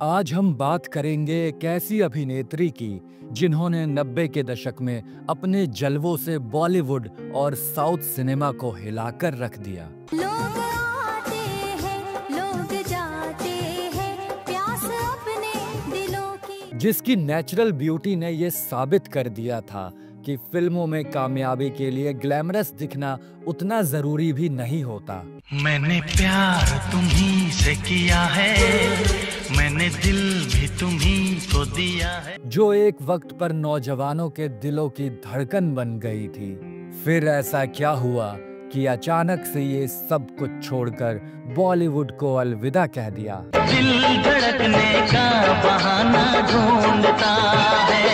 आज हम बात करेंगे एक ऐसी अभिनेत्री की जिन्होंने 90 के दशक में अपने जलवों से बॉलीवुड और साउथ सिनेमा को हिलाकर रख दिया। लोग आते हैं, लोग जाते हैं, प्यास अपने दिलों की। जिसकी नेचुरल ब्यूटी ने ये साबित कर दिया था कि फिल्मों में कामयाबी के लिए ग्लैमरस दिखना उतना जरूरी भी नहीं होता। मैंने प्यार तुम्ही से किया है, मैंने दिल भी तुम्ही को दिया है। जो एक वक्त पर नौजवानों के दिलों की धड़कन बन गई थी। फिर ऐसा क्या हुआ कि अचानक से ये सब कुछ छोड़कर बॉलीवुड को अलविदा कह दिया। दिल धड़कने का बहाना ढूंढता है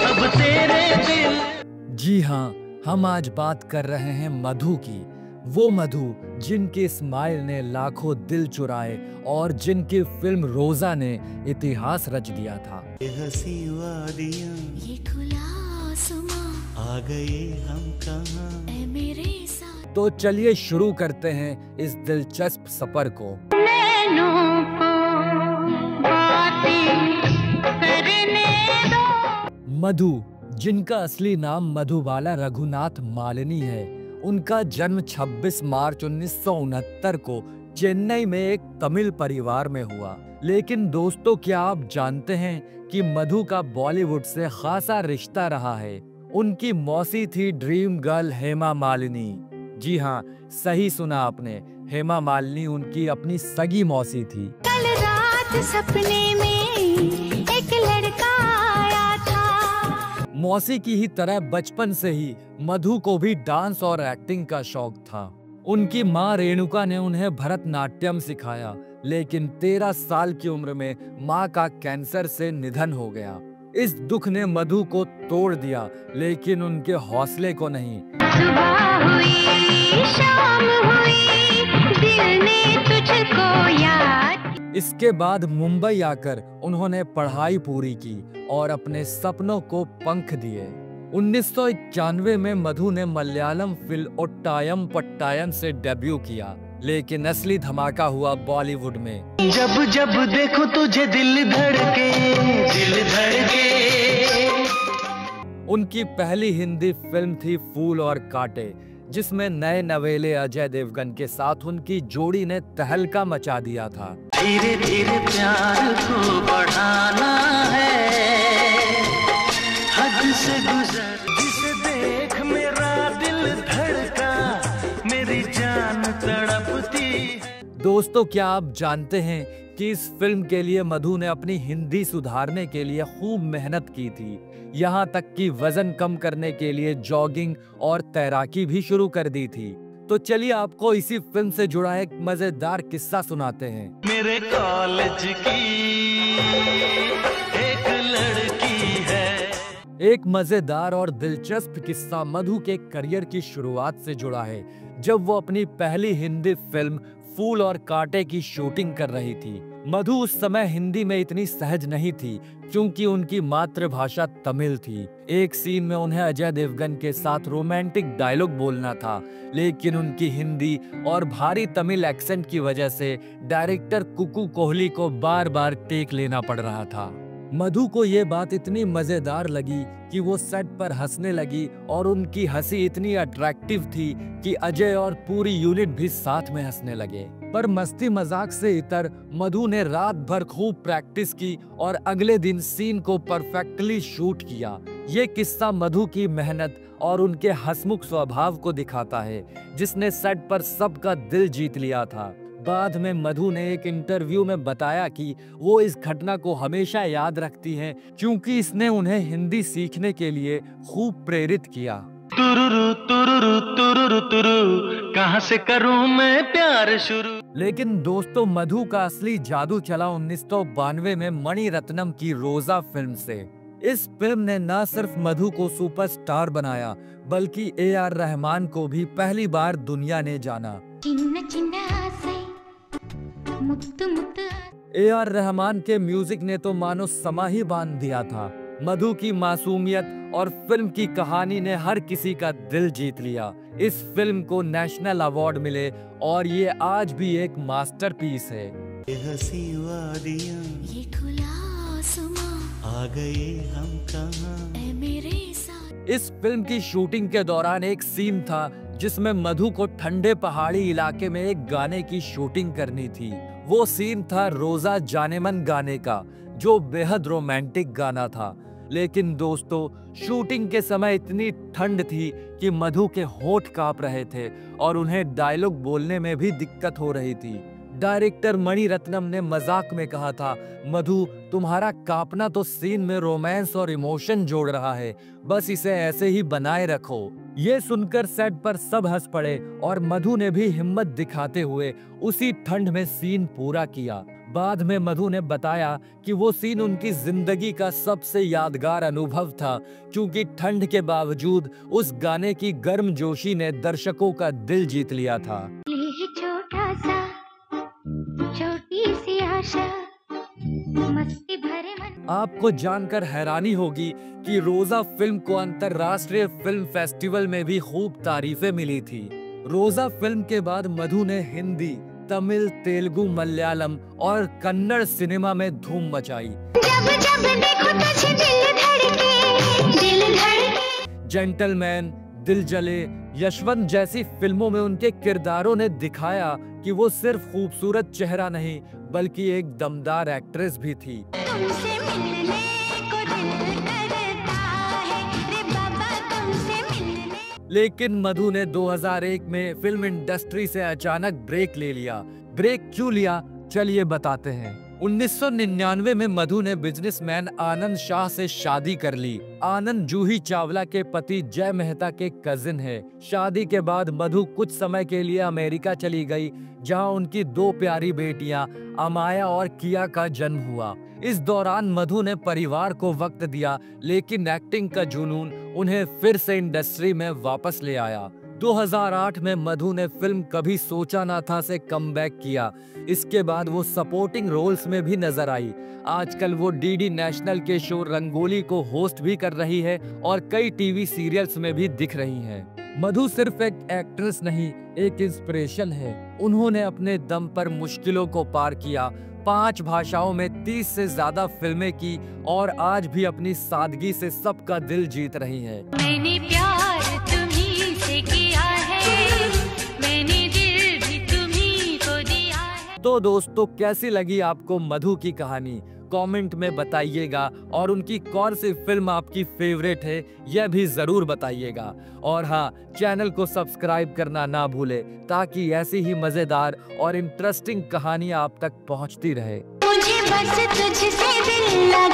अब तेरे दिल। जी हाँ, हम आज बात कर रहे हैं मधु की। वो मधु जिनकी स्माइल ने लाखों दिल चुराए और जिनकी फिल्म रोजा ने इतिहास रच दिया था। ये हंसी वादियां, ये खुला आसमां, आ गए हम कहाँ। ऐ मेरे साथ। तो चलिए शुरू करते हैं इस दिलचस्प सफर को। नैनों को बातें करने दो। मधु, जिनका असली नाम मधुबाला रघुनाथ मालिनी है, उनका जन्म 26 मार्च 1969 को चेन्नई में एक तमिल परिवार में हुआ। लेकिन दोस्तों, क्या आप जानते हैं कि मधु का बॉलीवुड से खासा रिश्ता रहा है। उनकी मौसी थी ड्रीम गर्ल हेमा मालिनी। जी हाँ, सही सुना आपने, हेमा मालिनी उनकी अपनी सगी मौसी थी। कल रात सपने में एक लड़का आया था। मौसी की ही तरह बचपन से ही मधु को भी डांस और एक्टिंग का शौक था। उनकी माँ रेणुका ने उन्हें भरतनाट्यम सिखाया, लेकिन 13 साल की उम्र में माँ का कैंसर से निधन हो गया। इस दुख ने मधु को तोड़ दिया, लेकिन उनके हौसले को नहीं। सुबह हुई, शाम हुई, दिल ने तुझको याद। इसके बाद मुंबई आकर उन्होंने पढ़ाई पूरी की और अपने सपनों को पंख दिए। 1991 में मधु ने मलयालम फिल्म ओट्टायम पट्टायम से डेब्यू किया, लेकिन असली धमाका हुआ बॉलीवुड में। जब जब देखो तुझे दिल धड़के, दिल धड़के। उनकी पहली हिंदी फिल्म थी फूल और कांटे, जिसमें नए नवेले अजय देवगन के साथ उनकी जोड़ी ने तहलका मचा दिया था। धीरे धीरे प्यार को बढ़ाना है, हद से गुजर जिसे देख मेरा दिल धड़का, मेरी जान तड़पती है। दोस्तों, क्या आप जानते हैं कि इस फिल्म के लिए मधु ने अपनी हिंदी सुधारने के लिए खूब मेहनत की थी। यहाँ तक कि वजन कम करने के लिए जॉगिंग और तैराकी भी शुरू कर दी थी। तो चलिए आपको इसी फिल्म से जुड़ा एक मजेदार किस्सा सुनाते हैं। मेरे कॉलेज की एक लड़की है। एक मजेदार और दिलचस्प किस्सा मधु के करियर की शुरुआत से जुड़ा है, जब वो अपनी पहली हिंदी फिल्म फूल और कांटे की शूटिंग कर रही थी। मधु उस समय हिंदी में इतनी सहज नहीं थी, क्योंकि उनकी मातृभाषा तमिल थी। एक सीन में उन्हें अजय देवगन के साथ रोमांटिक डायलॉग बोलना था, लेकिन उनकी हिंदी और भारी तमिल एक्सेंट की वजह से डायरेक्टर कुकू कोहली को बार बार टेक लेना पड़ रहा था। मधु को ये बात इतनी मजेदार लगी कि वो सेट पर हंसने लगी, और उनकी हंसी इतनी अट्रैक्टिव थी कि अजय और पूरी यूनिट भी साथ में हंसने लगे। पर मस्ती मजाक से इतर मधु ने रात भर खूब प्रैक्टिस की और अगले दिन सीन को परफेक्टली शूट किया। ये किस्सा मधु की मेहनत और उनके हंसमुख स्वभाव को दिखाता है, जिसने सेट पर सबका दिल जीत लिया था। बाद में मधु ने एक इंटरव्यू में बताया कि वो इस घटना को हमेशा याद रखती हैं, क्योंकि इसने उन्हें हिंदी सीखने के लिए खूब प्रेरित किया। तुरुरु तुरुरु तुरुरु तुरु, कहाँ से करूं मैं प्यार शुरू। लेकिन दोस्तों, मधु का असली जादू चला 1992 में मणि रत्नम की रोजा फिल्म से। इस फिल्म ने न सिर्फ मधु को सुपरस्टार बनाया, बल्कि AR रहमान को भी पहली बार दुनिया ने जाना। चिन्न चिन्न आसे, मुत्तु मुत्तु। AR रहमान के म्यूजिक ने तो मानो समा ही बांध दिया था। मधु की मासूमियत और फिल्म की कहानी ने हर किसी का दिल जीत लिया। इस फिल्म को नेशनल अवार्ड मिले और ये आज भी एक मास्टरपीस है। ये हंसी वादियां, ये खुला आसमां, आ गए हम कहाँ। ऐ मेरे साथ। इस फिल्म की शूटिंग के दौरान एक सीन था जिसमें मधु को ठंडे पहाड़ी इलाके में एक गाने की शूटिंग करनी थी। वो सीन था रोजा जानेमन गाने का, जो बेहद रोमांटिक गाना था। लेकिन दोस्तों, शूटिंग के समय इतनी ठंड थी कि मधु के होंठ कांप रहे थे और उन्हें डायलॉग बोलने में भी दिक्कत हो रही थी। डायरेक्टर मणि रत्नम ने मजाक में कहा था, मधु तुम्हारा कांपना तो सीन में रोमांस और इमोशन जोड़ रहा है, बस इसे ऐसे ही बनाए रखो। ये सुनकर सेट पर सब हंस पड़े और मधु ने भी हिम्मत दिखाते हुए उसी ठंड में सीन पूरा किया। बाद में मधु ने बताया कि वो सीन उनकी जिंदगी का सबसे यादगार अनुभव था, क्योंकि ठंड के बावजूद उस गाने की गर्मजोशी ने दर्शकों का दिल जीत लिया था। ये छोटा सा, छोटी सी आशा, मस्ती भरे मन। आपको जानकर हैरानी होगी कि रोजा फिल्म को अंतर्राष्ट्रीय फिल्म फेस्टिवल में भी खूब तारीफें मिली थी। रोजा फिल्म के बाद मधु ने हिंदी, तमिल, तेलुगु, मलयालम और कन्नड़ सिनेमा में धूम मचाई। जब जब देखो तुझे दिल धड़के, दिल धड़के। जेंटलमैन, दिल जले, यशवंत जैसी फिल्मों में उनके किरदारों ने दिखाया कि वो सिर्फ खूबसूरत चेहरा नहीं बल्कि एक दमदार एक्ट्रेस भी थी। तुमसे मिलने को दिल करता है रे बाबा, तुमसे मिलने। लेकिन मधु ने 2001 में फिल्म इंडस्ट्री से अचानक ब्रेक ले लिया। ब्रेक क्यों लिया, चलिए बताते हैं। 1999 में मधु ने बिजनेसमैन आनंद शाह से शादी कर ली। आनंद जूही चावला के पति जय मेहता के कजिन है। शादी के बाद मधु कुछ समय के लिए अमेरिका चली गई, जहां उनकी 2 प्यारी बेटियां अमाया और किया का जन्म हुआ। इस दौरान मधु ने परिवार को वक्त दिया, लेकिन एक्टिंग का जुनून उन्हें फिर से इंडस्ट्री में वापस ले आया। 2008 में मधु ने फिल्म कभी सोचा ना था से कमबैक किया। इसके बाद वो सपोर्टिंग रोल्स में भी नजर आई। आजकल वो डीडी नेशनल के शो रंगोली को होस्ट भी कर रही है और कई टीवी सीरियल्स में भी दिख रही हैं। मधु सिर्फ एक एक्ट्रेस नहीं, एक इंस्पिरेशन है। उन्होंने अपने दम पर मुश्किलों को पार किया, 5 भाषाओं में 30 से ज्यादा फिल्में की और आज भी अपनी सादगी से सबका दिल जीत रही हैं। मैंने प्यार तुम्हीं से किया है, मैंने दिल भी तुम्हीं को दिया है। तो दोस्तों, कैसी लगी आपको मधु की कहानी? कमेंट में बताइएगा और उनकी कौन सी फिल्म आपकी फेवरेट है यह भी जरूर बताइएगा। और हाँ, चैनल को सब्सक्राइब करना ना भूले ताकि ऐसी ही मजेदार और इंटरेस्टिंग कहानियां आप तक पहुंचती रहे। मुझे बस तुझसे दिल लगा।